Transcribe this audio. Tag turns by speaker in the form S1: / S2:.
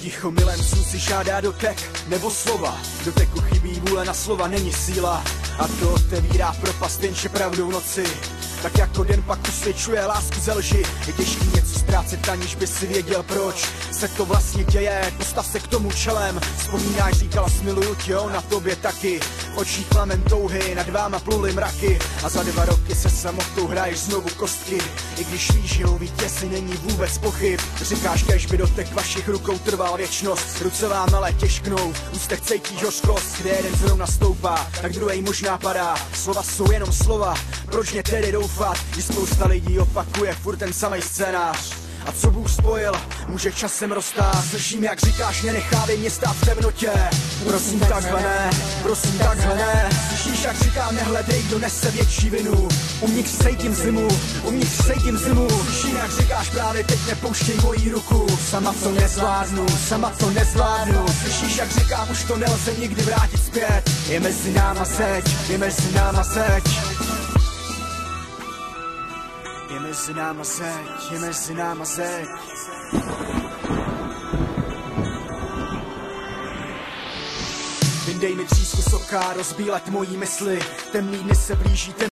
S1: Ticho milenců si žádá dotek nebo slova. Doteku chybí vůle, na slova není síla. A to otevírá propast jenže pravdou noci. Tak jako den pak usvědčuje lásku ze lži. Je těžký něco ztrácet, aniž by si věděl proč se to vlastně děje. Postav se k tomu čelem. Vzpomínáš, říkala smiluju tě, jo, na tobě taky. V očích plamen touhy, nad váma pluly mraky. A za 2 roky se samotou hraješ znovu kostky. I když víš, že o vítězi není vůbec pochyb. Říkáš, kež by dotek vašich rukou trval věčnost. Ruce vám ale těžknou, ústech cítíš hořkost. Kde jeden zrovna stoupá, tak druhej možná padá. Slova jsou jenom slova, proč mě tedy doufat, když spousta lidí opakuje furt ten samej scénář. A co Bůh spojil, může časem roztát. Slyším, jak říkáš, nenechávej mě stát v temnotě. Prosím takhle ne, prosím takhle ne. Slyšíš, jak říkám, nehledej, kdo nese větší vinu. Uvnitř cítím zimu, uvnitř cítím zimu. Slyším, jak říkáš, právě teď nepouštěj moji ruku. Sama to nezvládnu, sama to nezvládnu. Slyšíš, jak říkám, už to nelze nikdy vrátit zpět. Je mezi náma zeď, je mezi náma zeď. Je mezi náma zeď, je mezi náma zeď. Vyndej mi třísku soka, rozbílet mojí mysli. Temný dny se blíží.